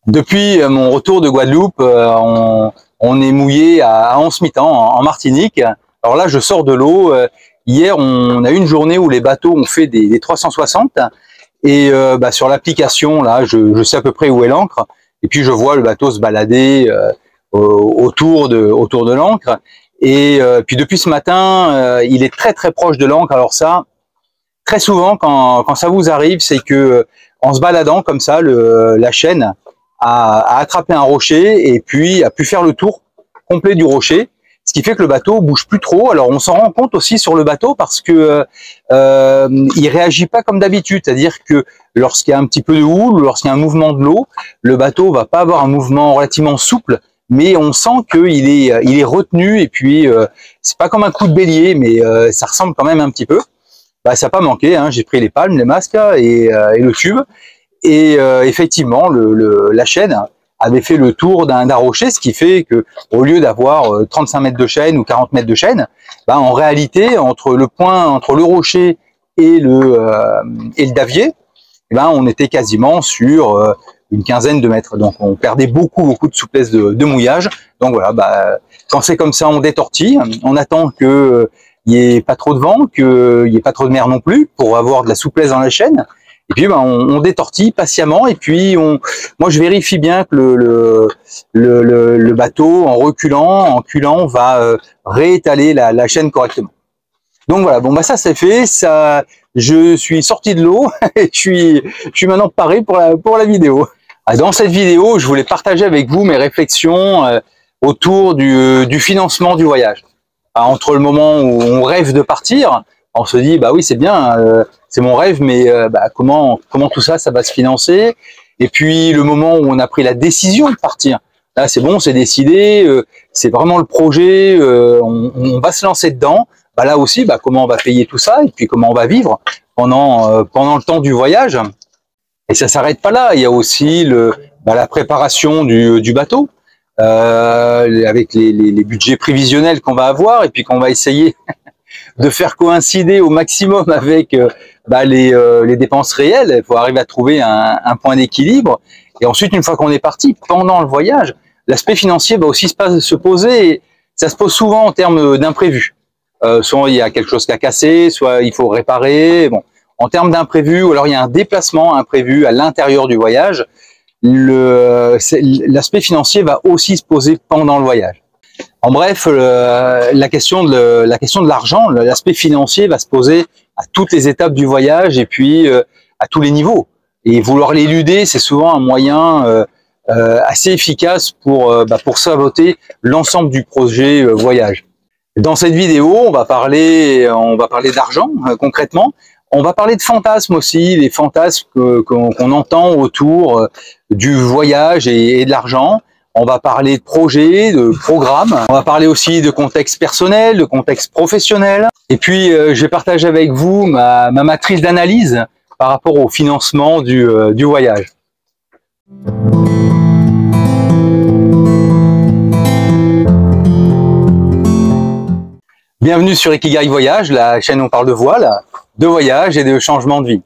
Depuis mon retour de Guadeloupe, on est mouillé à Anse-Mitan, en Martinique. Alors là, je sors de l'eau. Hier, on a eu une journée où les bateaux ont fait des 360. Et sur l'application, là, je sais à peu près où est l'ancre. Et puis, je vois le bateau se balader autour de l'ancre. Et puis, depuis ce matin, il est très, très proche de l'ancre. Alors ça, très souvent, quand ça vous arrive, c'est que en se baladant comme ça, la chaîne a attrapé un rocher et puis a pu faire le tour complet du rocher, ce qui fait que le bateau bouge plus trop. Alors on s'en rend compte aussi sur le bateau parce que il réagit pas comme d'habitude, c'est-à-dire que lorsqu'il y a un petit peu de houle ou lorsqu'il y a un mouvement de l'eau, le bateau va pas avoir un mouvement relativement souple, mais on sent qu'il est retenu et puis c'est pas comme un coup de bélier, mais ça ressemble quand même un petit peu. Ça n'a pas manqué, hein. J'ai pris les palmes, les masques et le tube. Et effectivement, la chaîne avait fait le tour d'un rocher, ce qui fait que au lieu d'avoir 35 mètres de chaîne ou 40 mètres de chaîne, en réalité, entre le rocher et le davier, on était quasiment sur une quinzaine de mètres. Donc on perdait beaucoup de souplesse de mouillage. Donc voilà, quand c'est comme ça, on détortille, on attend que il n'y ait pas trop de vent, qu'il n'y ait pas trop de mer non plus, pour avoir de la souplesse dans la chaîne. Et puis on détortille patiemment. Et puis moi je vérifie bien que le bateau, en culant, va réétaler la chaîne correctement. Donc voilà, ça c'est fait. Ça, je suis sorti de l'eau et je suis maintenant paré pour la vidéo. Dans cette vidéo, je voulais partager avec vous mes réflexions autour du financement du voyage. Entre le moment où on rêve de partir, on se dit oui c'est bien, c'est mon rêve, mais comment tout ça va se financer? Et puis le moment où on a pris la décision de partir, là c'est bon, c'est décidé, c'est vraiment le projet, on va se lancer dedans. Là aussi, comment on va payer tout ça et puis comment on va vivre pendant le temps du voyage. Et ça s'arrête pas là. Il y a aussi la préparation du bateau. Avec les budgets prévisionnels qu'on va avoir et puis qu'on va essayer de faire coïncider au maximum avec les dépenses réelles. Il faut arriver à trouver un point d'équilibre. Et ensuite, une fois qu'on est parti, pendant le voyage, l'aspect financier va aussi se poser. Et ça se pose souvent en termes d'imprévus. Soit il y a quelque chose qui a cassé, soit il faut réparer. Bon, en termes d'imprévus, ou alors il y a un déplacement imprévu à l'intérieur du voyage. L'aspect financier va aussi se poser pendant le voyage. En bref, la question de l'argent, l'aspect financier va se poser à toutes les étapes du voyage et puis à tous les niveaux. Et vouloir l'éluder, c'est souvent un moyen assez efficace pour saboter l'ensemble du projet voyage. Dans cette vidéo, on va parler d'argent concrètement. On va parler de fantasmes aussi, les fantasmes qu'on entend autour du voyage et de l'argent. On va parler de projets, de programmes. On va parler aussi de contexte personnel, de contexte professionnel. Et puis, je vais partager avec vous ma matrice d'analyse par rapport au financement du voyage. Bienvenue sur Ikigai Voyage, la chaîne où on parle de voile, de voyage et de changement de vie.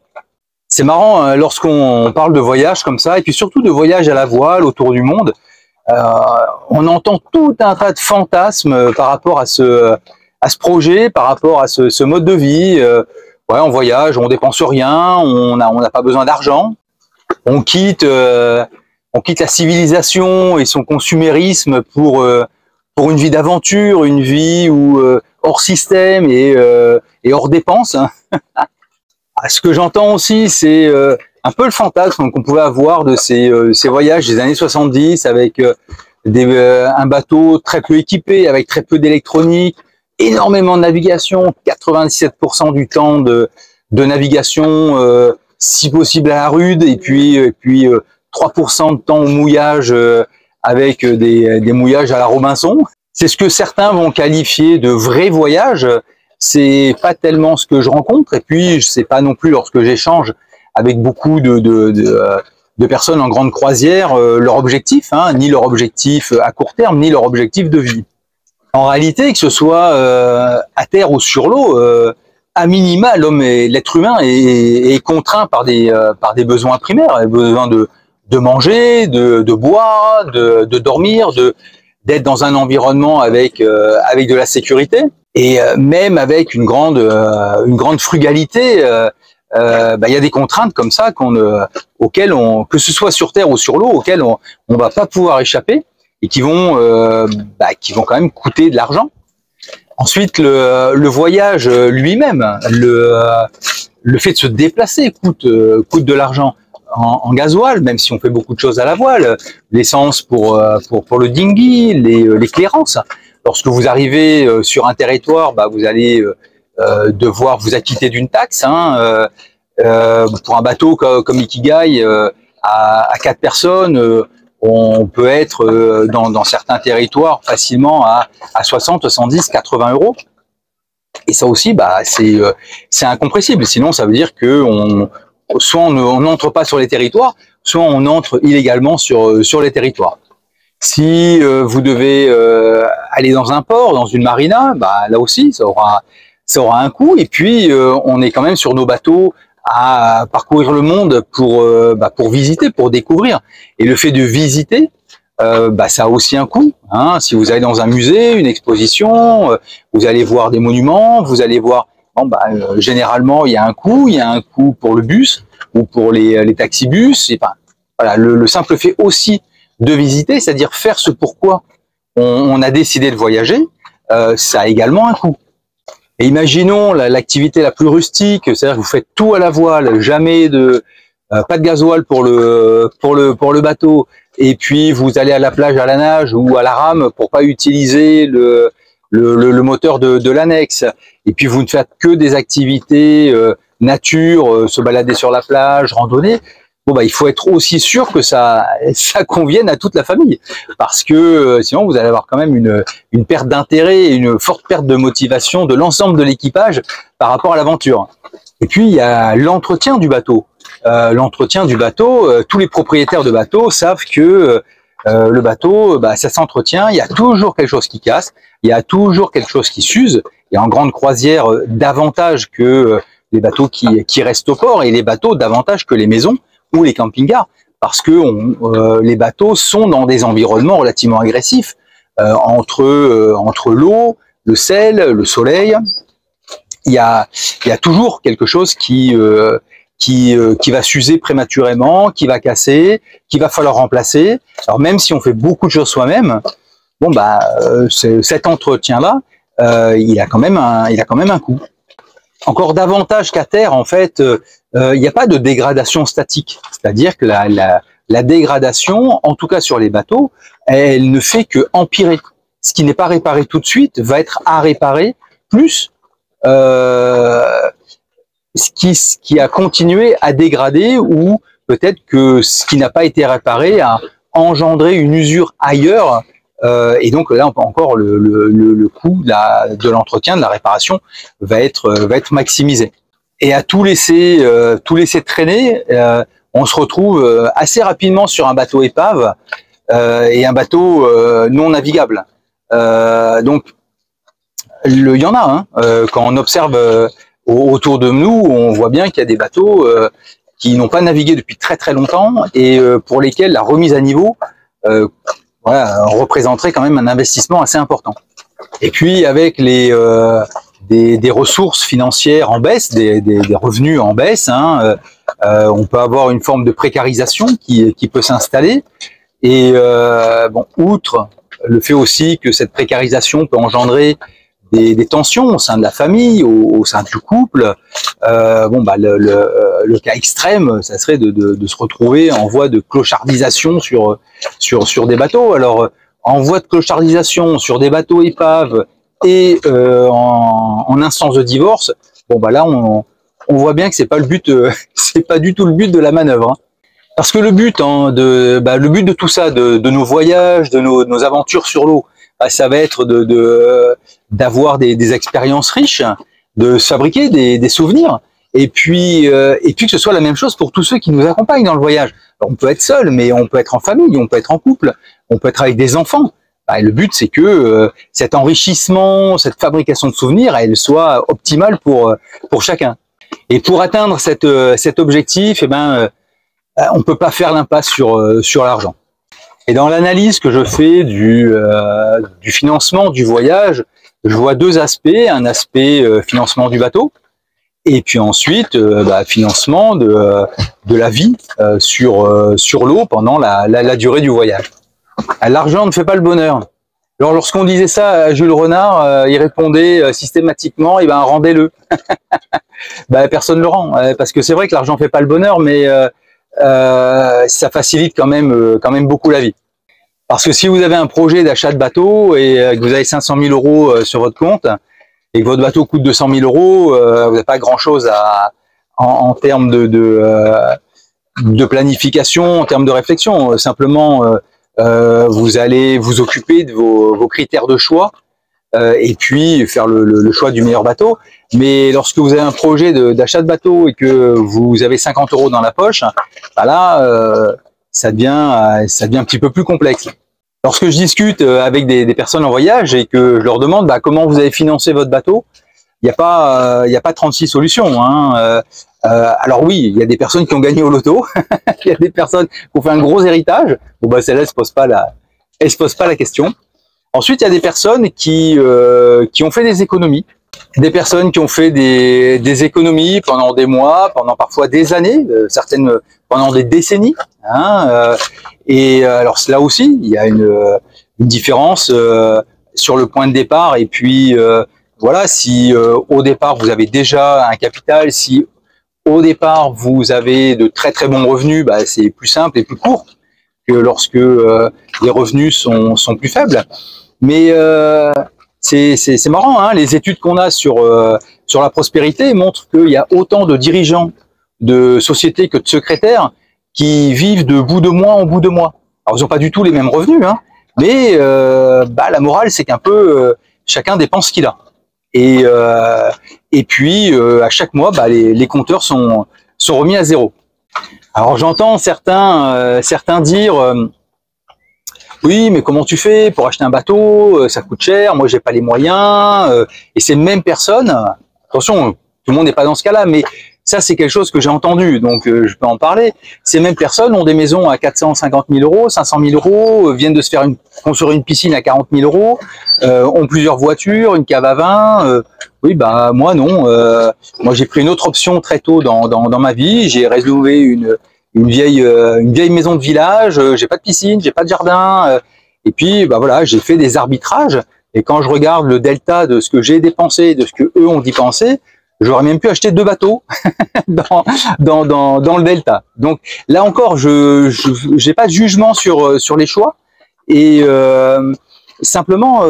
C'est marrant lorsqu'on parle de voyage comme ça, et puis surtout de voyage à la voile autour du monde, on entend tout un tas de fantasmes par rapport à ce projet, par rapport à ce mode de vie. On voyage, on dépense rien, on n'a pas besoin d'argent, on quitte la civilisation et son consumérisme pour une vie d'aventure, une vie où hors système et hors dépenses. Ce que j'entends aussi, c'est un peu le fantasme qu'on pouvait avoir de ces voyages des années 70 avec un bateau très peu équipé, avec très peu d'électronique, énormément de navigation, 97% du temps de navigation, si possible à la rude, et puis 3% de temps au mouillage avec des mouillages à la Robinson. C'est ce que certains vont qualifier de vrais voyages. C'est pas tellement ce que je rencontre, et puis c'est pas non plus lorsque j'échange avec beaucoup de personnes en grande croisière leur objectif, ni leur objectif à court terme, ni leur objectif de vie. En réalité, que ce soit à terre ou sur l'eau, à minima, l'être humain est contraint par des besoins primaires, besoin de de manger, de boire, de dormir, d'être dans un environnement avec de la sécurité, et même avec une grande frugalité. Il y a des contraintes comme ça auxquelles que ce soit sur terre ou sur l'eau, auxquelles on va pas pouvoir échapper, et qui vont quand même coûter de l'argent. Ensuite, le voyage lui-même, le fait de se déplacer coûte de l'argent en gasoil, même si on fait beaucoup de choses à la voile, l'essence pour le dinghy, les clairances. Lorsque vous arrivez sur un territoire, vous allez devoir vous acquitter d'une taxe. Pour un bateau comme Ikigai, à 4 personnes, on peut être dans certains territoires facilement à 60, 70, 80 euros. Et ça aussi, c'est incompressible. Sinon, ça veut dire que soit on n'entre pas sur les territoires, soit on entre illégalement sur les territoires. Si vous devez aller dans un port, dans une marina, là aussi, ça aura un coût. Et puis, on est quand même sur nos bateaux à parcourir le monde pour visiter, pour découvrir. Et le fait de visiter, ça a aussi un coût. Si vous allez dans un musée, une exposition, vous allez voir des monuments, vous allez voir. Généralement, il y a un coût pour le bus ou pour les taxibus. Et voilà, le simple fait aussi de visiter, c'est-à-dire faire ce pourquoi on a décidé de voyager, ça a également un coût. Et imaginons l'activité la plus rustique, c'est-à-dire que vous faites tout à la voile, jamais pas de gasoil pour le bateau, et puis vous allez à la plage à la nage ou à la rame pour pas utiliser le moteur de l'annexe, et puis vous ne faites que des activités nature, se balader sur la plage, randonnée. Il faut être aussi sûr que ça convienne à toute la famille, parce que sinon vous allez avoir quand même une perte d'intérêt et une forte perte de motivation de l'ensemble de l'équipage par rapport à l'aventure. Et puis il y a l'entretien du bateau. Tous les propriétaires de bateaux savent que le bateau, ça s'entretient. Il y a toujours quelque chose qui casse, il y a toujours quelque chose qui s'use. Et en grande croisière, davantage que les bateaux qui restent au port, et les bateaux davantage que les maisons ou les camping-cars, parce que les bateaux sont dans des environnements relativement agressifs, entre l'eau, le sel, le soleil. Il y a toujours quelque chose qui va s'user prématurément, qui va casser, qu'il va falloir remplacer. Alors même si on fait beaucoup de choses soi-même, cet entretien-là, il a quand même un coût. Encore davantage qu'à terre, en fait, il n'y a pas de dégradation statique. C'est-à-dire que la dégradation, en tout cas sur les bateaux, elle ne fait que empirer. Ce qui n'est pas réparé tout de suite va être à réparer, plus ce qui a continué à dégrader, ou peut-être que ce qui n'a pas été réparé a engendré une usure ailleurs. Et donc là, encore le coût de l'entretien, de la réparation va être maximisé. Et à tout laisser traîner, on se retrouve assez rapidement sur un bateau épave et un bateau non navigable. Donc il y en a. Quand on observe autour de nous, on voit bien qu'il y a des bateaux qui n'ont pas navigué depuis très très longtemps, et pour lesquels la remise à niveau représenterait quand même un investissement assez important. Et puis avec des ressources financières en baisse, des revenus en baisse, on peut avoir une forme de précarisation qui peut s'installer. Et outre le fait aussi que cette précarisation peut engendrer des tensions au sein de la famille, au sein du couple, le cas extrême, ça serait de se retrouver en voie de clochardisation sur des bateaux. Alors, en voie de clochardisation sur des bateaux épaves et en instance de divorce, là on voit bien que c'est pas le but, c'est pas du tout le but de la manœuvre. Parce que le but de tout ça, de nos voyages, de nos aventures sur l'eau, ça va être d'avoir des expériences riches, de se fabriquer des souvenirs, et puis que ce soit la même chose pour tous ceux qui nous accompagnent dans le voyage. Alors, on peut être seul, mais on peut être en famille, on peut être en couple, on peut être avec des enfants. Et le but, c'est que cet enrichissement, cette fabrication de souvenirs, elle soit optimale pour chacun. Et pour atteindre cet objectif, on peut pas faire l'impasse sur l'argent. Et dans l'analyse que je fais du financement du voyage, je vois deux aspects, un aspect financement du bateau, et puis ensuite financement de la vie sur l'eau pendant la durée du voyage. L'argent ne fait pas le bonheur. Alors lorsqu'on disait ça à Jules Renard, il répondait systématiquement, rendez-le. Personne ne le rend, parce que c'est vrai que l'argent fait pas le bonheur, mais ça facilite quand même beaucoup la vie. Parce que si vous avez un projet d'achat de bateau et que vous avez 500 000 euros sur votre compte et que votre bateau coûte 200 000 euros, vous n'avez pas grand-chose en termes de planification, en termes de réflexion. Simplement, vous allez vous occuper de vos critères de choix et puis faire le choix du meilleur bateau. Mais lorsque vous avez un projet d'achat de bateau et que vous avez 50 euros dans la poche, là, ça devient un petit peu plus complexe. Lorsque je discute avec des personnes en voyage et que je leur demande comment vous avez financé votre bateau, il n'y a pas 36 solutions. Hein. Alors oui, il y a des personnes qui ont gagné au loto, il y a des personnes qui ont fait un gros héritage. Bon celle-là, elle se pose pas la question. Ensuite, il y a des personnes qui ont fait des économies. Des personnes qui ont fait des économies pendant des mois, pendant parfois des années, certaines pendant des décennies. Hein, et alors là aussi, il y a une différence sur le point de départ. Et puis voilà, si au départ vous avez déjà un capital, si au départ vous avez de très très bons revenus, c'est plus simple et plus court que lorsque les revenus sont plus faibles. Mais c'est marrant, hein, les études qu'on a sur la prospérité montrent qu'il y a autant de dirigeants de sociétés que de secrétaires qui vivent de bout de mois en bout de mois. Alors ils n'ont pas du tout les mêmes revenus, hein, mais la morale c'est qu'un peu chacun dépense ce qu'il a. Et puis à chaque mois, les compteurs sont remis à zéro. Alors j'entends certains dire oui, mais comment tu fais pour acheter un bateau? Ça coûte cher, moi j'ai pas les moyens. Et ces mêmes personnes, attention, tout le monde n'est pas dans ce cas-là, mais ça c'est quelque chose que j'ai entendu, donc je peux en parler. Ces mêmes personnes ont des maisons à 450 000 euros, 500 000 euros, viennent de se faire construire une piscine à 40 000 euros, ont plusieurs voitures, une cave à vin. Oui, moi non. Moi j'ai pris une autre option très tôt dans ma vie. J'ai rénové une vieille maison de village, j'ai pas de piscine, j'ai pas de jardin, et puis voilà, j'ai fait des arbitrages, et quand je regarde le delta de ce que j'ai dépensé, de ce que eux ont dépensé, j'aurais même pu acheter 2 bateaux dans le delta. Donc là encore, j'ai pas de jugement sur les choix, et simplement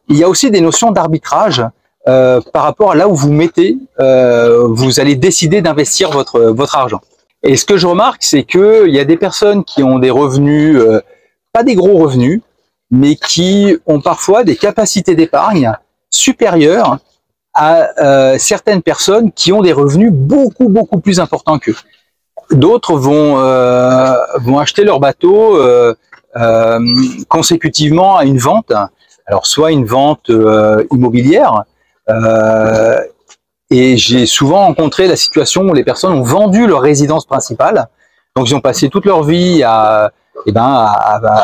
il y a aussi des notions d'arbitrage par rapport à là où vous mettez, vous allez décider d'investir votre argent. Et ce que je remarque, c'est qu'il y a des personnes qui ont des revenus, pas des gros revenus, mais qui ont parfois des capacités d'épargne supérieures à certaines personnes qui ont des revenus beaucoup plus importants qu'eux. D'autres vont acheter leur bateau consécutivement à une vente. Alors soit une vente immobilière, et j'ai souvent rencontré la situation où les personnes ont vendu leur résidence principale. Donc ils ont passé toute leur vie à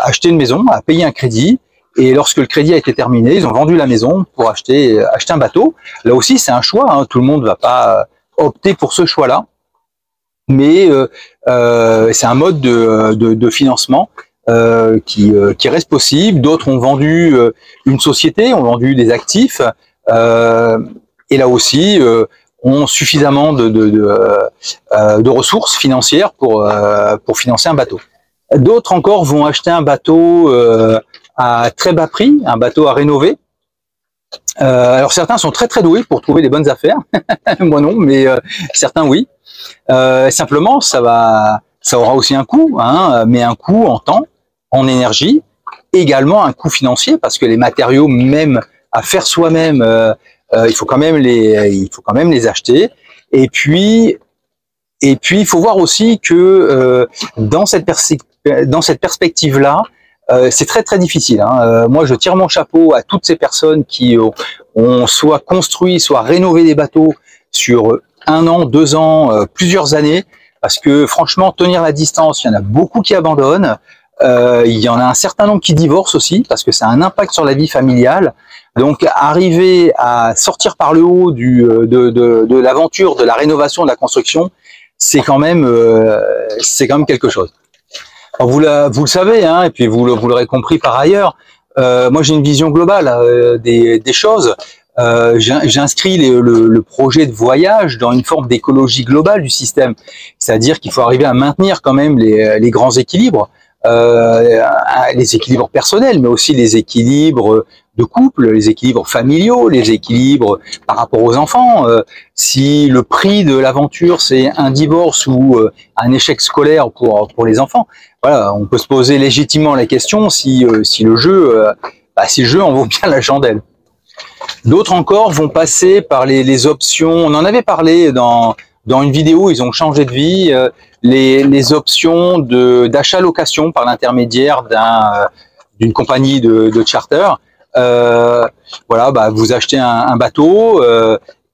acheter une maison, à payer un crédit. Et lorsque le crédit a été terminé, ils ont vendu la maison pour acheter un bateau. Là aussi, c'est un choix, hein. Tout le monde ne va pas opter pour ce choix-là. Mais c'est un mode de financement qui reste possible. D'autres ont vendu une société, ont vendu des actifs. Et là aussi, ont suffisamment de ressources financières pour financer un bateau. D'autres encore vont acheter un bateau à très bas prix, un bateau à rénover. Alors certains sont très doués pour trouver les bonnes affaires. Moi non, mais certains oui. Simplement, ça aura aussi un coût, hein, mais un coût en temps, en énergie, également un coût financier, parce que les matériaux, même à faire soi-même, il faut quand même les acheter. Et puis il faut voir aussi que dans cette perspective-là, c'est très difficile. Hein. Moi, je tire mon chapeau à toutes ces personnes qui ont soit construit, soit rénové des bateaux sur 1 an, 2 ans, plusieurs années. parce que franchement, tenir la distance, il y en a beaucoup qui abandonnent. Il y en a un certain nombre qui divorcent aussi, parce que ça a un impact sur la vie familiale. Donc, arriver à sortir par le haut de l'aventure, de la rénovation, de la construction, c'est quand même quelque chose. Alors, vous le savez, hein, et puis vous l'aurez compris par ailleurs. Moi, j'ai une vision globale des choses. J'inscris le projet de voyage dans une forme d'écologie globale du système. C'est-à-dire qu'il faut arriver à maintenir quand même les grands équilibres, les équilibres personnels, mais aussi les équilibres de couple, les équilibres familiaux, les équilibres par rapport aux enfants. Si le prix de l'aventure, c'est un divorce ou un échec scolaire pour les enfants, voilà, on peut se poser légitimement la question si le jeu en vaut bien la chandelle. D'autres encore vont passer par les options. On en avait parlé dans une vidéo, ils ont changé de vie. Les options d'achat-location par l'intermédiaire d'une compagnie de charter. Voilà, vous achetez un bateau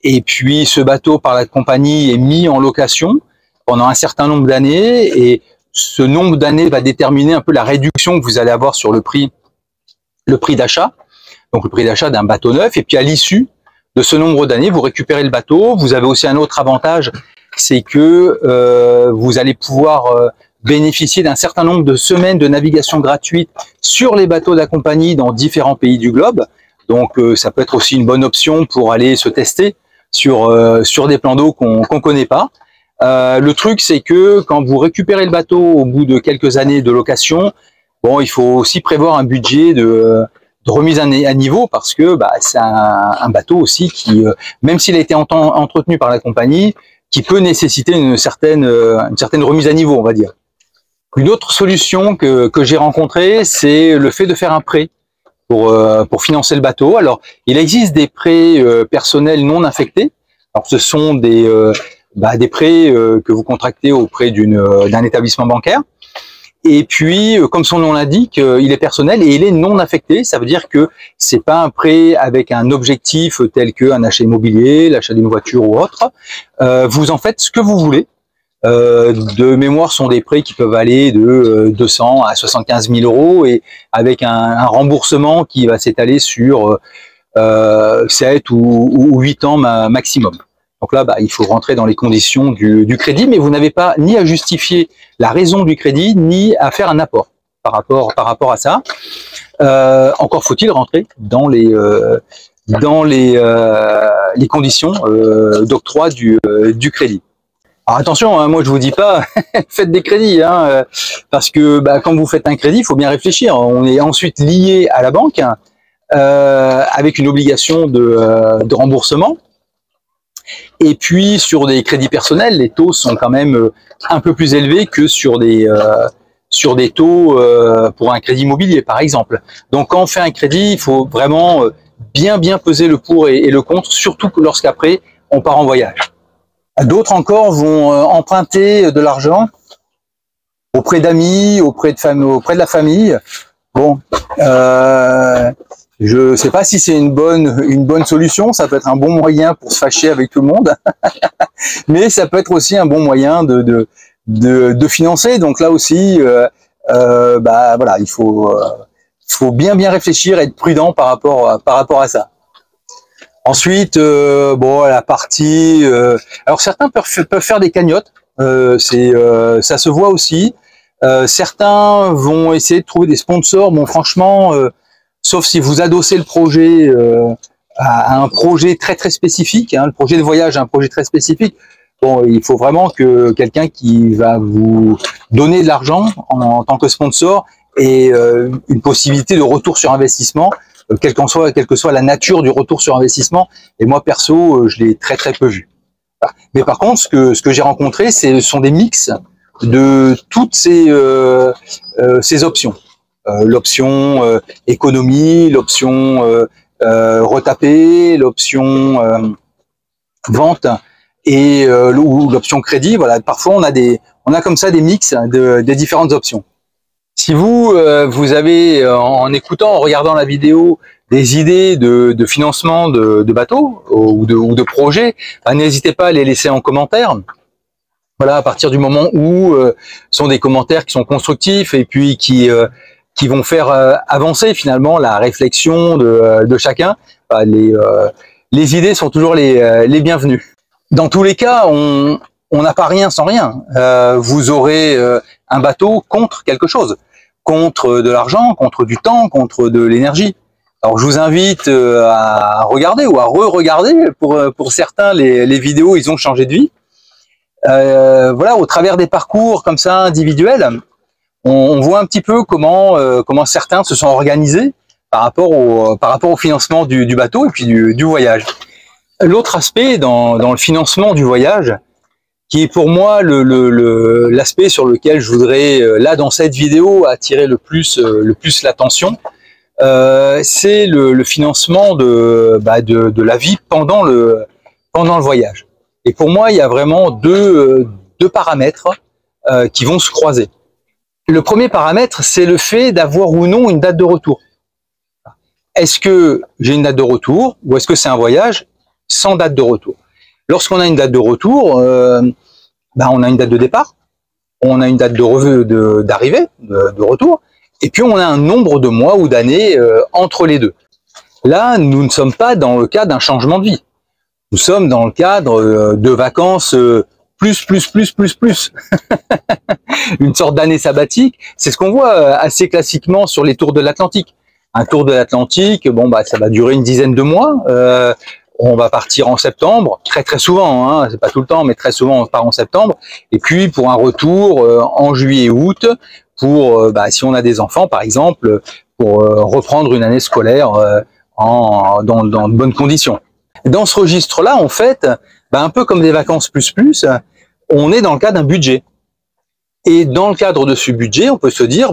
et puis ce bateau par la compagnie est mis en location pendant un certain nombre d'années et ce nombre d'années va déterminer un peu la réduction que vous allez avoir sur le prix d'achat. Donc le prix d'achat d'un bateau neuf, et puis à l'issue de ce nombre d'années, vous récupérez le bateau. Vous avez aussi un autre avantage, c'est que vous allez pouvoir bénéficier d'un certain nombre de semaines de navigation gratuite sur les bateaux de la compagnie dans différents pays du globe. Donc ça peut être aussi une bonne option pour aller se tester sur des plans d'eau qu'on connaît pas. Le truc, c'est que quand vous récupérez le bateau au bout de quelques années de location, bon, il faut aussi prévoir un budget de remise à niveau, parce que c'est un bateau aussi qui, même s'il a été entretenu par la compagnie, qui peut nécessiter une certaine remise à niveau, on va dire. Une autre solution que j'ai rencontrée, c'est le fait de faire un prêt pour financer le bateau. Alors, il existe des prêts personnels non affectés. Alors, ce sont des prêts que vous contractez auprès d'un établissement bancaire. Et puis, comme son nom l'indique, il est personnel et il est non affecté. Ça veut dire que c'est pas un prêt avec un objectif tel qu'un achat immobilier, l'achat d'une voiture ou autre. Vous en faites ce que vous voulez. De mémoire, sont des prêts qui peuvent aller de 200 à 75 000 euros et avec un remboursement qui va s'étaler sur 7 ou 8 ans maximum. Donc là, il faut rentrer dans les conditions du crédit, mais vous n'avez pas ni à justifier la raison du crédit, ni à faire un apport par rapport à ça. Encore faut-il rentrer dans les conditions d'octroi du crédit. Alors attention, hein, moi je vous dis pas faites des crédits, hein, parce que quand vous faites un crédit, il faut bien réfléchir. On est ensuite lié à la banque avec une obligation de remboursement. Et puis sur des crédits personnels, les taux sont quand même un peu plus élevés que sur des taux pour un crédit immobilier par exemple. Donc quand on fait un crédit, il faut vraiment bien peser le pour et le contre, surtout lorsqu'après on part en voyage. D'autres encore vont emprunter de l'argent auprès d'amis, auprès de la famille. Bon, je sais pas si c'est une bonne solution. Ça peut être un bon moyen pour se fâcher avec tout le monde, mais ça peut être aussi un bon moyen de financer. Donc là aussi, voilà, il faut bien réfléchir et être prudent par rapport à ça. Ensuite, la partie. Alors certains peuvent faire des cagnottes. Ça se voit aussi. Certains vont essayer de trouver des sponsors. Bon, franchement, sauf si vous adossez le projet à un projet très spécifique, hein, le projet de voyage, un projet très spécifique. Bon, il faut vraiment que quelqu'un qui va vous donner de l'argent en tant que sponsor ait une possibilité de retour sur investissement, quelle que soit la nature du retour sur investissement. Et moi perso, je l'ai très peu vu. Voilà. Mais par contre, ce que j'ai rencontré, ce sont des mix de toutes ces options. L'option économie, l'option retapé, l'option vente et l'option crédit. Voilà, parfois on a comme ça des mix des différentes options. Si vous avez en écoutant, en regardant la vidéo, des idées de financement de bateaux ou de projets, n'hésitez pas à les laisser en commentaire. Voilà, à partir du moment où sont des commentaires qui sont constructifs et puis qui vont faire avancer finalement la réflexion de chacun, les idées sont toujours les bienvenues. Dans tous les cas, on n'a pas rien sans rien. Vous aurez un bateau contre quelque chose, contre de l'argent, contre du temps, contre de l'énergie. Alors je vous invite à regarder ou à re-regarder, pour certains les vidéos, ils ont changé de vie. Voilà, au travers des parcours comme ça individuels, on voit un petit peu comment certains se sont organisés par rapport au financement du bateau et puis du voyage. L'autre aspect dans le financement du voyage, qui est pour moi l'aspect sur lequel je voudrais là dans cette vidéo attirer le plus l'attention, c'est le financement de la vie pendant le voyage. Et pour moi, il y a vraiment deux paramètres qui vont se croiser. Le premier paramètre, c'est le fait d'avoir ou non une date de retour. Est-ce que j'ai une date de retour ou est-ce que c'est un voyage sans date de retour? Lorsqu'on a une date de retour, on a une date de départ, on a une date d'arrivée, de retour, et puis on a un nombre de mois ou d'années entre les deux. Là, nous ne sommes pas dans le cas d'un changement de vie. Nous sommes dans le cadre de vacances plus. Une sorte d'année sabbatique. C'est ce qu'on voit assez classiquement sur les tours de l'Atlantique. Un tour de l'Atlantique, ça va durer une dizaine de mois. On va partir en septembre, très souvent, hein, c'est pas tout le temps, mais très souvent on part en septembre. Et puis pour un retour en juillet-août, pour si on a des enfants par exemple, pour reprendre une année scolaire dans de bonnes conditions. Dans ce registre-là, en fait, un peu comme des vacances plus, on est dans le cas d'un budget. Et dans le cadre de ce budget, on peut se dire,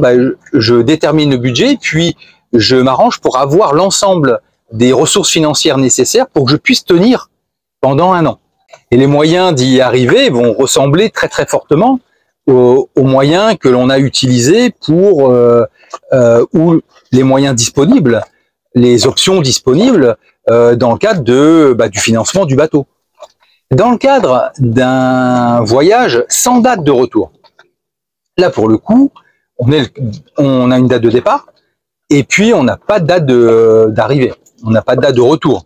je détermine le budget, puis je m'arrange pour avoir l'ensemble des ressources financières nécessaires pour que je puisse tenir pendant un an. Et les moyens d'y arriver vont ressembler très fortement aux moyens que l'on a utilisés ou les moyens disponibles, les options disponibles dans le cadre du financement du bateau. Dans le cadre d'un voyage sans date de retour, là pour le coup, on a une date de départ et puis on n'a pas de date d'arrivée, on n'a pas de date de retour.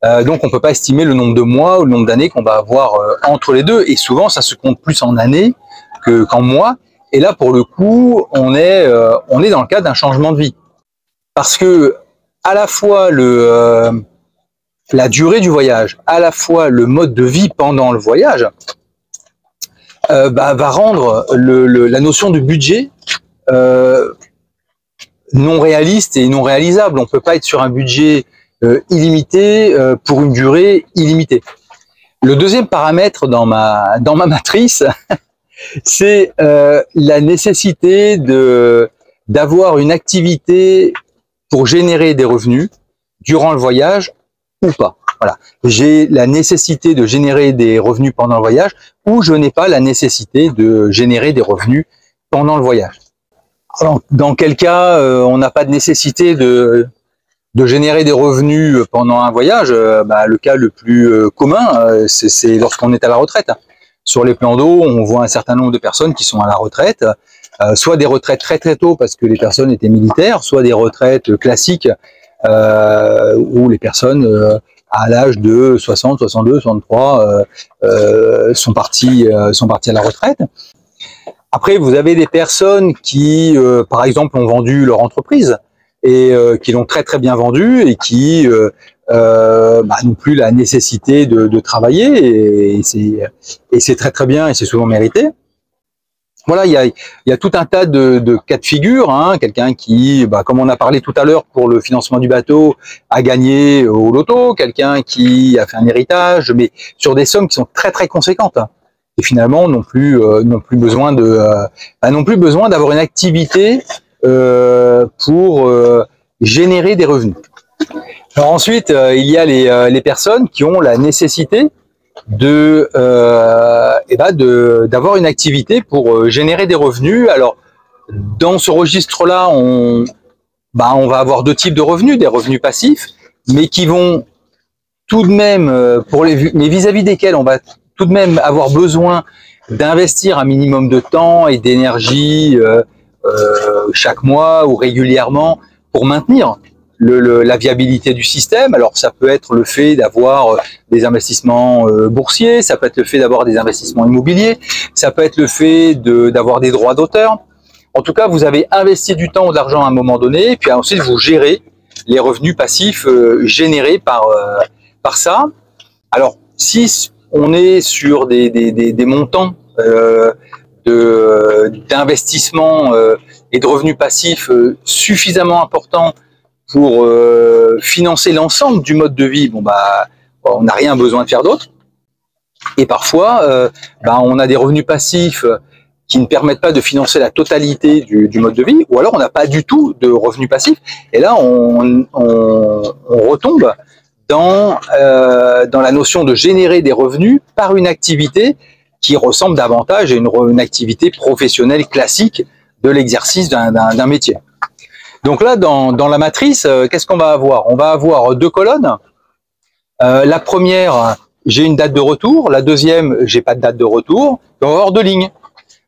Donc on ne peut pas estimer le nombre de mois ou le nombre d'années qu'on va avoir entre les deux, et souvent ça se compte plus en années qu'en mois. Et là pour le coup, on est dans le cadre d'un changement de vie. Parce que à la fois la durée du voyage, à la fois le mode de vie pendant le voyage, va rendre la notion de budget non réaliste et non réalisable. On ne peut pas être sur un budget illimité pour une durée illimitée. Le deuxième paramètre dans ma matrice, c'est la nécessité d'avoir une activité pour générer des revenus durant le voyage ou pas. Voilà. J'ai la nécessité de générer des revenus pendant le voyage ou je n'ai pas la nécessité de générer des revenus pendant le voyage. Alors, dans quel cas on n'a pas de nécessité de générer des revenus pendant un voyage? Le cas le plus commun, c'est lorsqu'on est à la retraite. Sur les plans d'eau, on voit un certain nombre de personnes qui sont à la retraite, soit des retraites très tôt parce que les personnes étaient militaires, soit des retraites classiques où les personnes à l'âge de 60, 62, 63 sont partis à la retraite. Après, vous avez des personnes qui, par exemple, ont vendu leur entreprise et qui l'ont très bien vendue et qui n'ont plus la nécessité de travailler, et c'est très bien et c'est souvent mérité. Voilà, il y a tout un tas de cas de figure, hein. Quelqu'un qui, comme on a parlé tout à l'heure pour le financement du bateau, a gagné au loto, quelqu'un qui a fait un héritage, mais sur des sommes qui sont très conséquentes. Et finalement, n'ont plus besoin d'avoir une activité pour générer des revenus. Alors ensuite, il y a les personnes qui ont la nécessité d'avoir une activité pour générer des revenus. Alors dans ce registre-là, on va avoir deux types de revenus, des revenus passifs, mais qui vont tout de même mais vis-à-vis desquels on va tout de même avoir besoin d'investir un minimum de temps et d'énergie chaque mois ou régulièrement pour maintenir la viabilité du système. Alors ça peut être le fait d'avoir des investissements boursiers, ça peut être le fait d'avoir des investissements immobiliers, ça peut être le fait d'avoir des droits d'auteur. En tout cas, vous avez investi du temps ou de l'argent à un moment donné, et puis ensuite vous gérez les revenus passifs générés par ça. Alors, si on est sur des montants d'investissement et de revenus passifs suffisamment importants pour financer l'ensemble du mode de vie, bon bah, on n'a rien besoin de faire d'autre. Et parfois, on a des revenus passifs qui ne permettent pas de financer la totalité du mode de vie, ou alors on n'a pas du tout de revenus passifs, et là on retombe dans la notion de générer des revenus par une activité qui ressemble davantage à une activité professionnelle classique de l'exercice d'un métier. Donc là, dans la matrice, qu'est-ce qu'on va avoir? On va avoir deux colonnes. La première, j'ai une date de retour. La deuxième, j'ai pas de date de retour. On va avoir deux lignes.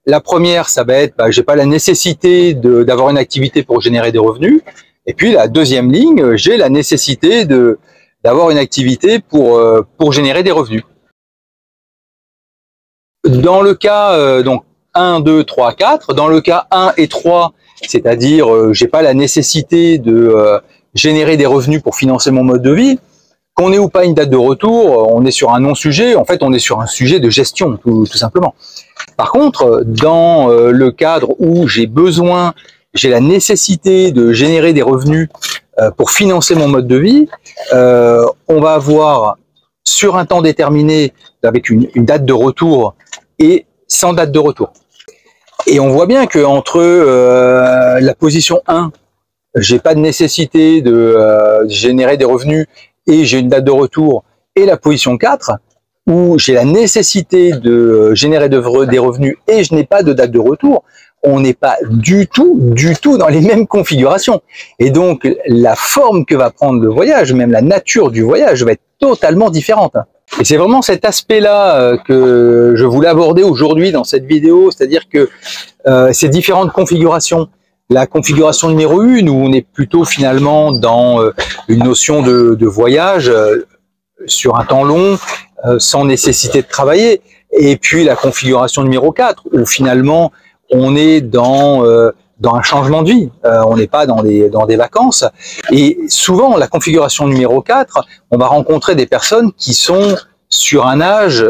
La première, ça va être, j'ai pas la nécessité d'avoir une activité pour générer des revenus. Et puis la deuxième ligne, j'ai la nécessité d'avoir une activité pour générer des revenus. Dans le cas, donc 1, 2, 3, 4, dans le cas 1 et 3, c'est-à-dire j'ai pas la nécessité de générer des revenus pour financer mon mode de vie, qu'on ait ou pas une date de retour, on est sur un non-sujet, en fait on est sur un sujet de gestion tout simplement. Par contre, dans le cadre où j'ai la nécessité de générer des revenus pour financer mon mode de vie, on va avoir sur un temps déterminé avec une date de retour et sans date de retour. Et on voit bien que entre la position 1, j'ai pas de nécessité de générer des revenus et j'ai une date de retour, et la position 4, où j'ai la nécessité de générer des revenus et je n'ai pas de date de retour, on n'est pas du tout dans les mêmes configurations. Et donc, la forme que va prendre le voyage, même la nature du voyage, va être totalement différente. Et c'est vraiment cet aspect-là que je voulais aborder aujourd'hui dans cette vidéo, c'est-à-dire que ces différentes configurations, la configuration numéro 1, où on est plutôt finalement dans une notion de voyage sur un temps long, sans nécessité de travailler, et puis la configuration numéro 4, où finalement on est dans un changement de vie, on n'est pas dans des vacances, et souvent la configuration numéro 4, on va rencontrer des personnes qui sont sur un âge,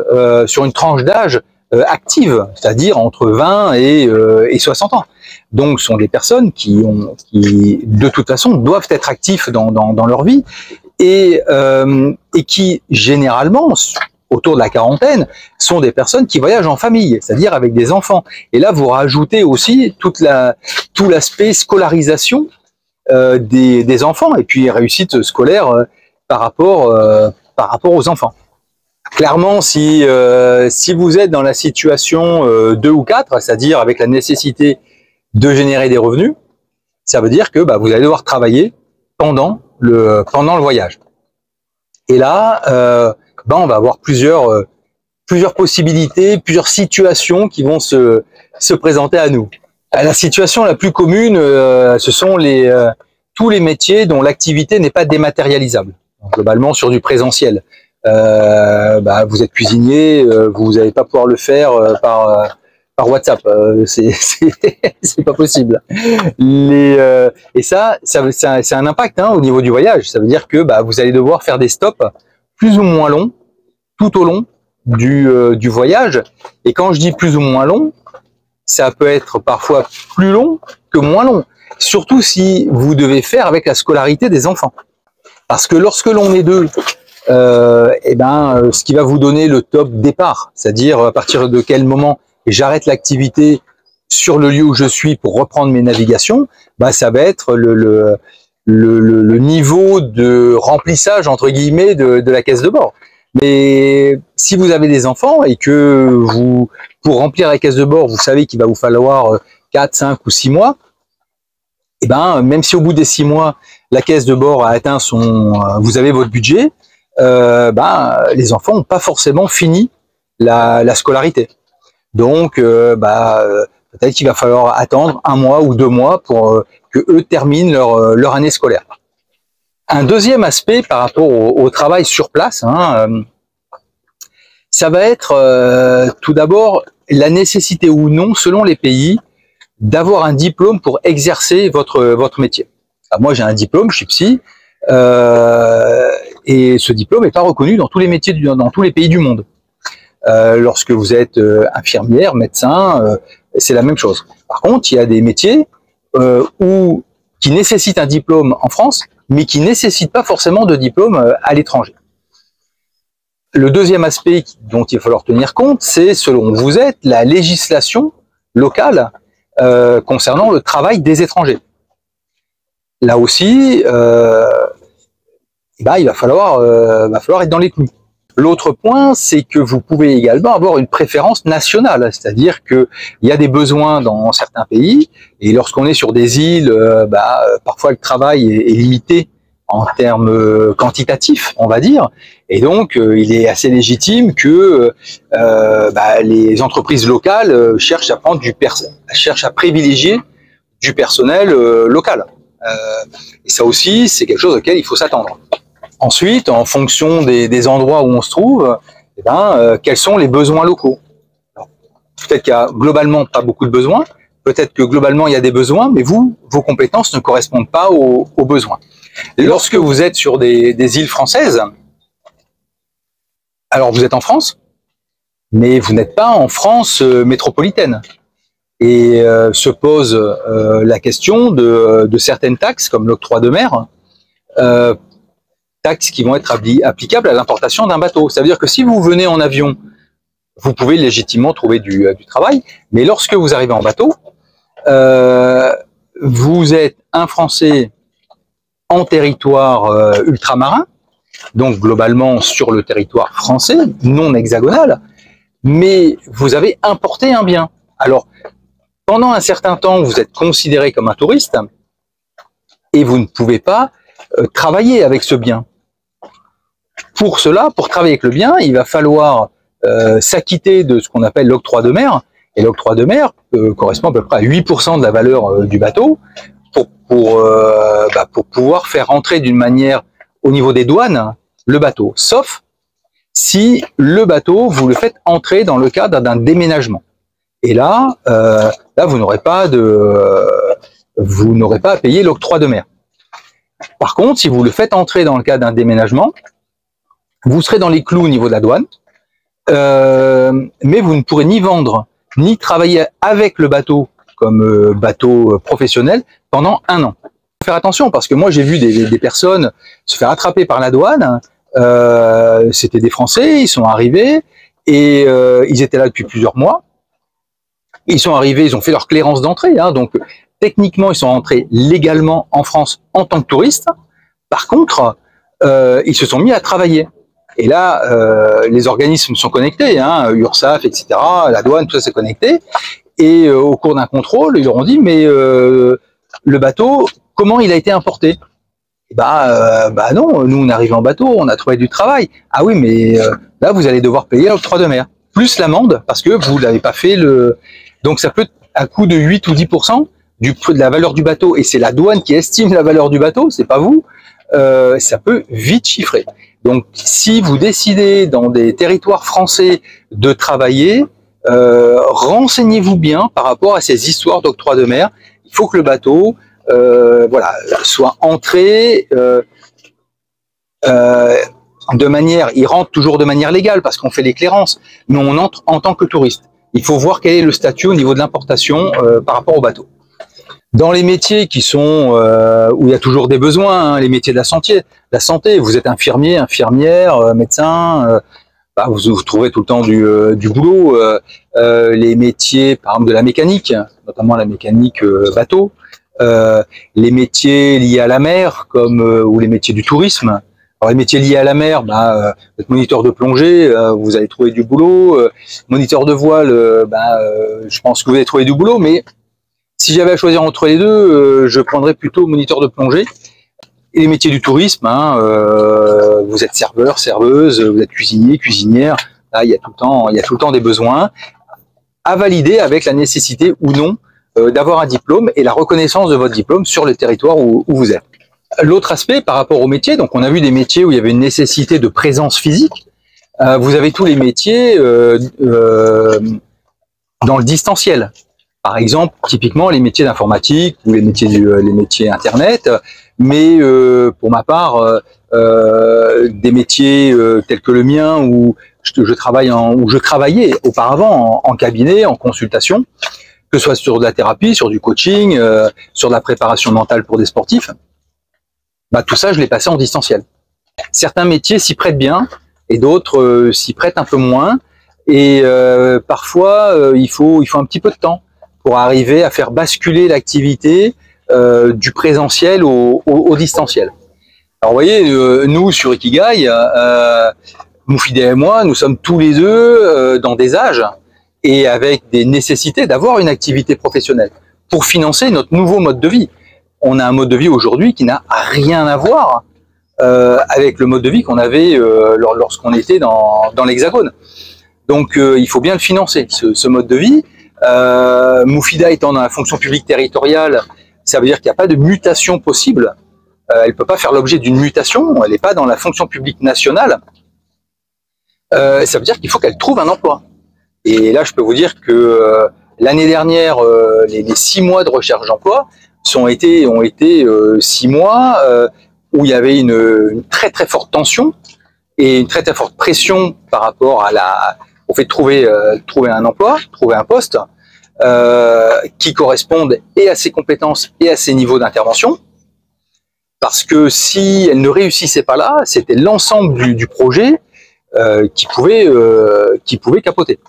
sur une tranche d'âge active, c'est-à-dire entre 20 et 60 ans. Donc ce sont des personnes qui de toute façon doivent être actifs dans leur vie, et qui généralement autour de la quarantaine, sont des personnes qui voyagent en famille, c'est-à-dire avec des enfants. Et là, vous rajoutez aussi tout l'aspect scolarisation des enfants, et puis réussite scolaire par rapport aux enfants. Clairement, si vous êtes dans la situation 2 ou 4, c'est-à-dire avec la nécessité de générer des revenus, ça veut dire que vous allez devoir travailler pendant le voyage. Et là, on va avoir plusieurs possibilités, plusieurs situations qui vont se présenter à nous. La situation la plus commune, ce sont tous les métiers dont l'activité n'est pas dématérialisable. Donc, globalement sur du présentiel. Vous êtes cuisinier, vous n'allez pas pouvoir le faire par WhatsApp, c'est pas possible. Et ça a un impact au niveau du voyage. Ça veut dire que vous allez devoir faire des stops plus ou moins longs tout au long du voyage. Et quand je dis plus ou moins long, ça peut être parfois plus long que moins long. Surtout si vous devez faire avec la scolarité des enfants. Parce que lorsque l'on est deux, ce qui va vous donner le top départ, c'est-à-dire à partir de quel moment j'arrête l'activité sur le lieu où je suis pour reprendre mes navigations, ça va être le niveau de remplissage entre guillemets de la caisse de bord. Mais si vous avez des enfants et que pour remplir la caisse de bord, vous savez qu'il va vous falloir 4, 5 ou 6 mois, même si au bout des 6 mois, la caisse de bord a atteint vous avez votre budget, les enfants n'ont pas forcément fini la scolarité. Donc, peut-être qu'il va falloir attendre 1 mois ou 2 mois pour que eux terminent leur année scolaire. Un deuxième aspect par rapport au travail sur place, ça va être tout d'abord la nécessité ou non, selon les pays, d'avoir un diplôme pour exercer votre métier. Alors moi, j'ai un diplôme, je suis psy, et ce diplôme n'est pas reconnu dans tous les métiers, dans tous les pays du monde. Lorsque vous êtes infirmière, médecin, c'est la même chose. Par contre, il y a des métiers qui nécessitent un diplôme en France, mais qui ne nécessitent pas forcément de diplôme à l'étranger. Le deuxième aspect dont il va falloir tenir compte, c'est, selon où vous êtes, la législation locale concernant le travail des étrangers. Là aussi, il va falloir être dans les clous. L'autre point, c'est que vous pouvez également avoir une préférence nationale, c'est-à-dire qu'il y a des besoins dans certains pays, et lorsqu'on est sur des îles, parfois le travail est limité en termes quantitatifs, on va dire, et donc il est assez légitime que les entreprises locales cherchent à privilégier du personnel local. Et ça aussi, c'est quelque chose auquel il faut s'attendre. Ensuite, en fonction des endroits où on se trouve, quels sont les besoins locaux? Peut-être qu'il y a globalement pas beaucoup de besoins, peut-être que globalement il y a des besoins, mais vos compétences ne correspondent pas aux besoins. Lorsque vous êtes sur des îles françaises, alors vous êtes en France, mais vous n'êtes pas en France métropolitaine. Et se pose la question de certaines taxes, comme l'octroi de mer, taxes qui vont être applicables à l'importation d'un bateau. Ça veut dire que si vous venez en avion, vous pouvez légitimement trouver du travail, mais lorsque vous arrivez en bateau, vous êtes un Français en territoire ultramarin, donc globalement sur le territoire français, non hexagonal, mais vous avez importé un bien. Alors, pendant un certain temps, vous êtes considéré comme un touriste et vous ne pouvez pas travailler avec ce bien. Pour cela, pour travailler avec le bien, il va falloir s'acquitter de ce qu'on appelle l'octroi de mer. Et l'octroi de mer correspond à peu près à 8% de la valeur du bateau pour pouvoir faire entrer d'une manière au niveau des douanes le bateau. Sauf si le bateau, vous le faites entrer dans le cadre d'un déménagement. Et là, vous n'aurez pas à payer l'octroi de mer. Par contre, si vous le faites entrer dans le cadre d'un déménagement, vous serez dans les clous au niveau de la douane, mais vous ne pourrez ni vendre, ni travailler avec le bateau comme bateau professionnel pendant 1 an. Il faut faire attention parce que moi j'ai vu des personnes se faire attraper par la douane, c'était des Français, ils sont arrivés et ils étaient là depuis plusieurs mois. Ils sont arrivés, ils ont fait leur clairance d'entrée, donc techniquement ils sont entrés légalement en France en tant que touristes. Par contre, ils se sont mis à travailler. Et là, les organismes sont connectés, URSSAF, etc., la douane, tout ça c'est connecté. Et au cours d'un contrôle, ils leur ont dit, mais le bateau, comment il a été importé? Non, nous on est arrivé en bateau, on a trouvé du travail. Ah oui, mais là vous allez devoir payer l'octroi de mer, plus l'amende, parce que vous n'avez pas fait le... Donc ça peut, à coût de 8 ou 10% de la valeur du bateau, et c'est la douane qui estime la valeur du bateau, c'est pas vous, ça peut vite chiffrer. Donc, si vous décidez dans des territoires français de travailler, renseignez-vous bien par rapport à ces histoires d'octroi de mer. Il faut que le bateau soit entré de manière, il rentre toujours de manière légale parce qu'on fait les clairances, mais on entre en tant que touriste. Il faut voir quel est le statut au niveau de l'importation par rapport au bateau. Dans les métiers qui sont où il y a toujours des besoins, les métiers de la santé, vous êtes infirmier, infirmière, médecin, vous trouverez tout le temps du boulot. Les métiers, par exemple, de la mécanique, notamment la mécanique bateau, les métiers liés à la mer, comme ou les métiers du tourisme. Alors les métiers liés à la mer, vous êtes moniteur de plongée, vous allez trouver du boulot. Moniteur de voile, je pense que vous allez trouver du boulot, mais si j'avais à choisir entre les deux, je prendrais plutôt moniteur de plongée. Et les métiers du tourisme, vous êtes serveur, serveuse, vous êtes cuisinier, cuisinière. Là, il y a tout le temps des besoins. à valider avec la nécessité ou non d'avoir un diplôme et la reconnaissance de votre diplôme sur le territoire où vous êtes. L'autre aspect par rapport aux métiers, donc on a vu des métiers où il y avait une nécessité de présence physique. Vous avez tous les métiers dans le distanciel. Par exemple, typiquement les métiers d'informatique ou les métiers internet, mais pour ma part, des métiers tels que le mien où je travaillais auparavant en cabinet, en consultation, que ce soit sur de la thérapie, sur du coaching, sur de la préparation mentale pour des sportifs, tout ça je l'ai passé en distanciel. Certains métiers s'y prêtent bien et d'autres s'y prêtent un peu moins, et parfois il faut un petit peu de temps pour arriver à faire basculer l'activité du présentiel au distanciel. Alors vous voyez, nous sur Ikigai, Moufida et moi, nous sommes tous les deux dans des âges et avec des nécessités d'avoir une activité professionnelle pour financer notre nouveau mode de vie. On a un mode de vie aujourd'hui qui n'a rien à voir avec le mode de vie qu'on avait lorsqu'on était dans l'Hexagone. Donc il faut bien le financer, ce mode de vie. Moufida étant dans la fonction publique territoriale, ça veut dire qu'il n'y a pas de mutation possible. Elle ne peut pas faire l'objet d'une mutation, elle n'est pas dans la fonction publique nationale. Ça veut dire qu'il faut qu'elle trouve un emploi. Et là, je peux vous dire que l'année dernière, les 6 mois de recherche d'emploi ont été 6 mois où il y avait une très très forte tension et une très très forte pression par rapport au fait de trouver un emploi, trouver un poste qui corresponde et à ses compétences et à ses niveaux d'intervention. Parce que si elle ne réussissait pas là, c'était l'ensemble du projet qui pouvait capoter.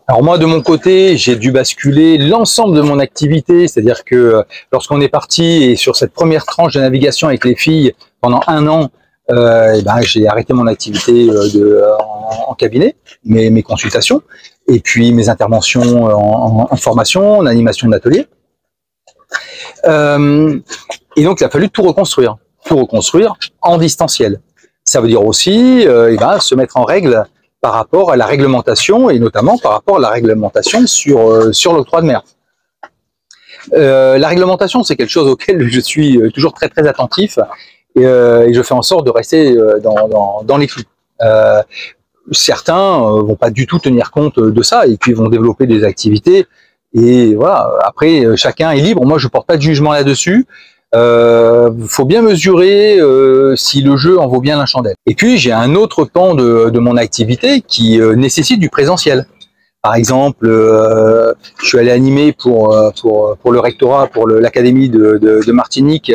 Alors moi, de mon côté, j'ai dû basculer l'ensemble de mon activité, c'est-à-dire que lorsqu'on est parti et sur cette première tranche de navigation avec les filles pendant 1 an, j'ai arrêté mon activité en cabinet, mes consultations, et puis mes interventions en formation, en animation d'atelier. Et donc, il a fallu tout reconstruire en distanciel. Ça veut dire aussi se mettre en règle par rapport à la réglementation, et notamment par rapport à la réglementation sur l'octroi de mer. La réglementation, c'est quelque chose auquel je suis toujours très très attentif, et je fais en sorte de rester dans les flux. Certains vont pas du tout tenir compte de ça, et puis vont développer des activités, et voilà, après chacun est libre. Moi je porte pas de jugement là-dessus. Faut bien mesurer si le jeu en vaut bien la chandelle. Et puis j'ai un autre pan de mon activité qui nécessite du présentiel. Par exemple, je suis allé animer pour le rectorat, pour l'académie de Martinique,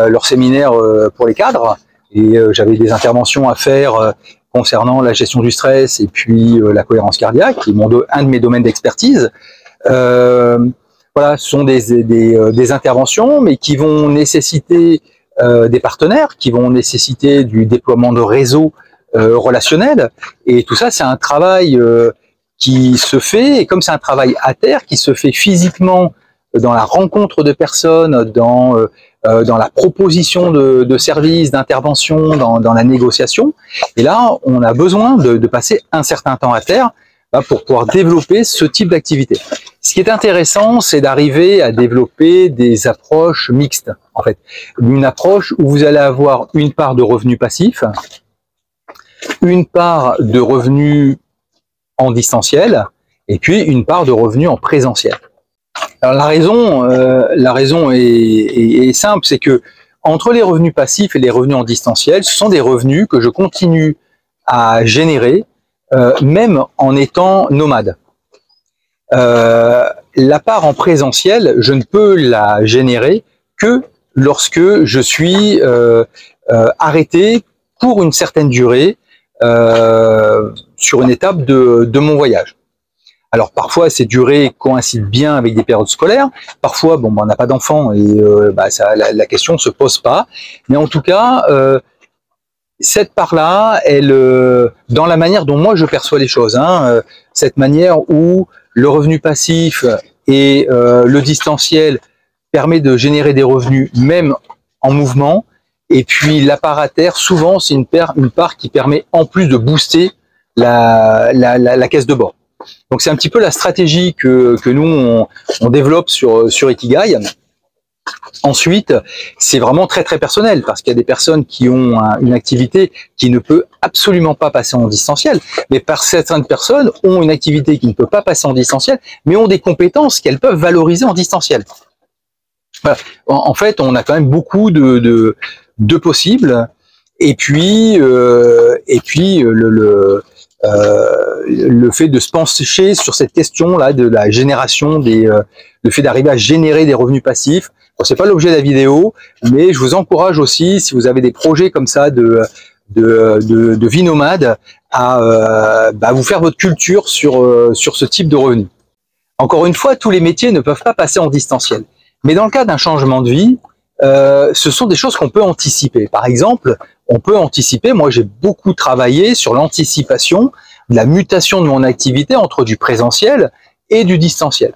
leur séminaire pour les cadres, et j'avais des interventions à faire concernant la gestion du stress et puis la cohérence cardiaque, qui est un de mes domaines d'expertise. Voilà, ce sont des interventions, mais qui vont nécessiter des partenaires, qui vont nécessiter du déploiement de réseaux relationnels, et tout ça, c'est un travail qui se fait, et comme c'est un travail à terre, qui se fait physiquement dans la rencontre de personnes, dans la proposition de services, d'intervention, dans la négociation. Et là, on a besoin de passer un certain temps à terre pour pouvoir développer ce type d'activité. Ce qui est intéressant, c'est d'arriver à développer des approches mixtes, en fait. Une approche où vous allez avoir une part de revenus passifs, une part de revenus en distanciel, et puis une part de revenus en présentiel. Alors la raison est simple, c'est que entre les revenus passifs et les revenus en distanciel, ce sont des revenus que je continue à générer, même en étant nomade. La part en présentiel, je ne peux la générer que lorsque je suis arrêté pour une certaine durée sur une étape de mon voyage. Alors parfois ces durées coïncident bien avec des périodes scolaires, parfois on n'a pas d'enfants et la question ne se pose pas, mais en tout cas cette part-là, elle, dans la manière dont moi je perçois les choses, cette manière où le revenu passif et le distanciel permet de générer des revenus même en mouvement, et puis la part à terre, souvent c'est une part qui permet en plus de booster la caisse de bord. Donc c'est un petit peu la stratégie que nous on développe sur Ikigai. Ensuite, c'est vraiment très très personnel parce qu'il y a des personnes qui ont une activité qui ne peut absolument pas passer en distanciel, mais certaines personnes ont une activité qui ne peut pas passer en distanciel, mais ont des compétences qu'elles peuvent valoriser en distanciel. Voilà. En fait, on a quand même beaucoup de possibles, et puis le fait de se pencher sur cette question-là de la génération le fait d'arriver à générer des revenus passifs. Bon, c'est pas l'objet de la vidéo, mais je vous encourage aussi, si vous avez des projets comme ça de vie nomade, à vous faire votre culture sur ce type de revenus. Encore une fois, tous les métiers ne peuvent pas passer en distanciel. Mais dans le cas d'un changement de vie, ce sont des choses qu'on peut anticiper. Par exemple, on peut anticiper, moi j'ai beaucoup travaillé sur l'anticipation de la mutation de mon activité entre du présentiel et du distanciel.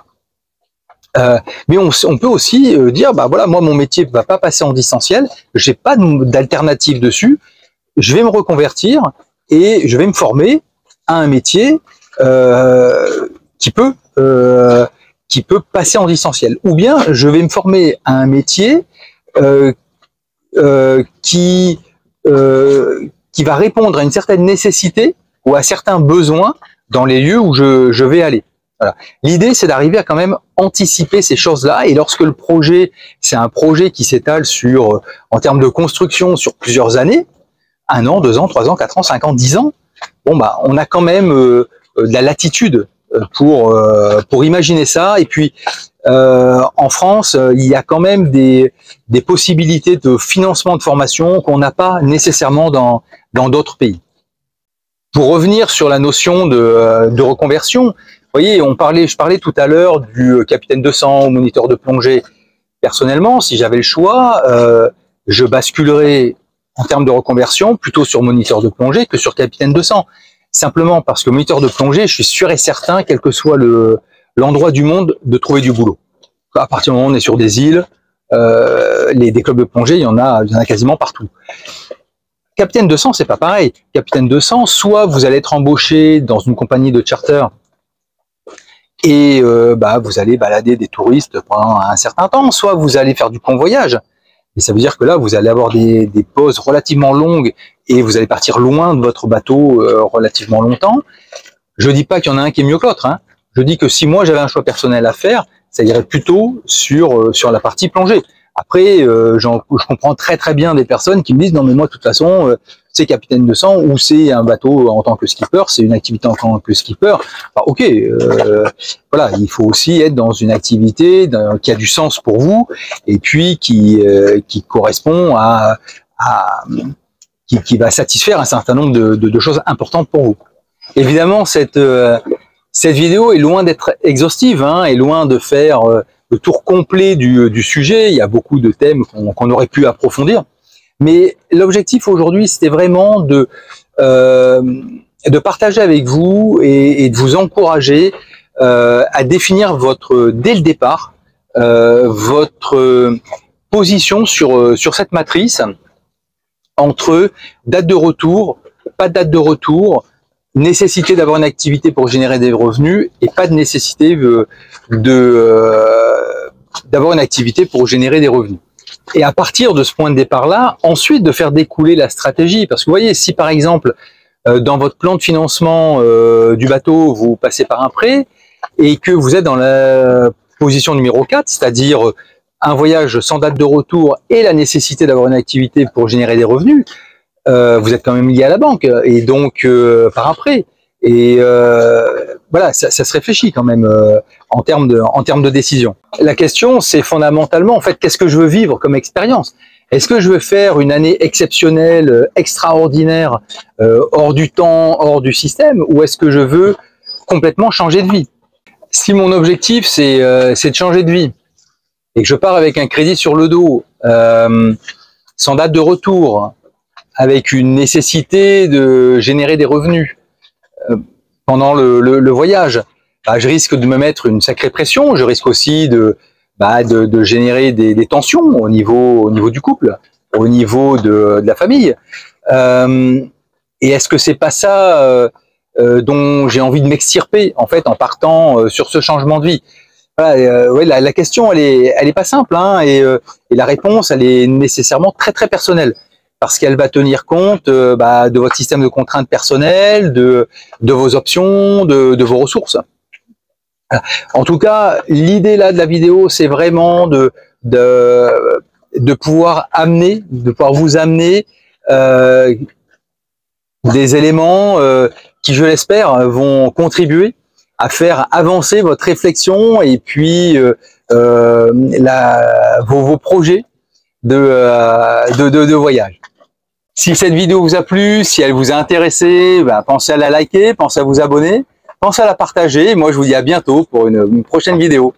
Mais on peut aussi dire, bah voilà, moi mon métier ne va pas passer en distanciel, j'ai pas d'alternative dessus, je vais me reconvertir et je vais me former à un métier qui peut passer en distanciel. Ou bien je vais me former à un métier qui va répondre à une certaine nécessité ou à certains besoins dans les lieux où je vais aller. Voilà. L'idée, c'est d'arriver à quand même anticiper ces choses-là. Et lorsque le projet, c'est un projet qui s'étale sur, en termes de construction, sur plusieurs années, 1 an, 2 ans, 3 ans, 4 ans, 5 ans, 10 ans, bon bah, on a quand même de la latitude pour imaginer ça. Et puis, en France, il y a quand même des possibilités de financement de formation qu'on n'a pas nécessairement dans d'autres pays. Pour revenir sur la notion de reconversion, vous voyez, je parlais tout à l'heure du capitaine 200 ou moniteur de plongée. Personnellement, si j'avais le choix, je basculerais en termes de reconversion plutôt sur moniteur de plongée que sur capitaine 200. Simplement parce que moniteur de plongée, je suis sûr et certain, quel que soit l'endroit du monde, de trouver du boulot. À partir du moment où on est sur des îles, des clubs de plongée, il y en a quasiment partout. Capitaine 200, c'est pas pareil. Capitaine 200, soit vous allez être embauché dans une compagnie de charter et vous allez balader des touristes pendant un certain temps, soit vous allez faire du convoyage. Et ça veut dire que là, vous allez avoir des pauses relativement longues et vous allez partir loin de votre bateau relativement longtemps. Je dis pas qu'il y en a un qui est mieux que l'autre, hein. Je dis que si moi j'avais un choix personnel à faire, ça irait plutôt sur la partie plongée. Après, je comprends très très bien des personnes qui me disent non mais moi de toute façon c'est capitaine 200 ou c'est un bateau en tant que skipper, c'est une activité en tant que skipper. Enfin, ok, voilà, il faut aussi être dans une activité qui a du sens pour vous et puis qui correspond qui va satisfaire un certain nombre de choses importantes pour vous. Évidemment, cette vidéo est loin d'être exhaustive, hein, est loin de faire le tour complet du sujet. Il y a beaucoup de thèmes qu'on aurait pu approfondir. Mais l'objectif aujourd'hui, c'était vraiment de partager avec vous et de vous encourager à définir dès le départ votre position sur cette matrice entre date de retour, pas de date de retour, nécessité d'avoir une activité pour générer des revenus et pas de nécessité d'avoir une activité pour générer des revenus. Et à partir de ce point de départ-là, ensuite de faire découler la stratégie. Parce que vous voyez, si par exemple, dans votre plan de financement du bateau, vous passez par un prêt et que vous êtes dans la position numéro 4, c'est-à-dire un voyage sans date de retour et la nécessité d'avoir une activité pour générer des revenus, vous êtes quand même lié à la banque et donc par un prêt. Et voilà, ça se réfléchit quand même en termes de décision. La question, c'est fondamentalement, en fait, qu'est-ce que je veux vivre comme expérience? Est-ce que je veux faire une année exceptionnelle, extraordinaire, hors du temps, hors du système, ou est-ce que je veux complètement changer de vie? Si mon objectif, c'est de changer de vie, et que je pars avec un crédit sur le dos, sans date de retour, avec une nécessité de générer des revenus pendant le voyage, je risque de me mettre une sacrée pression, je risque aussi de générer des tensions au niveau du couple, au niveau de la famille. Et est-ce que c'est pas ça dont j'ai envie de m'extirper en fait en partant sur ce changement de vie. Voilà, ouais, la question elle est pas simple, hein, et la réponse elle est nécessairement très personnelle parce qu'elle va tenir compte de votre système de contraintes personnelles, de vos options, de vos ressources. En tout cas, l'idée là de la vidéo, c'est vraiment de pouvoir vous amener des éléments qui, je l'espère, vont contribuer à faire avancer votre réflexion et puis vos projets de voyage. Si cette vidéo vous a plu, si elle vous a intéressé, pensez à la liker, pensez à vous abonner, pensez à la partager. Moi, je vous dis à bientôt pour une prochaine vidéo.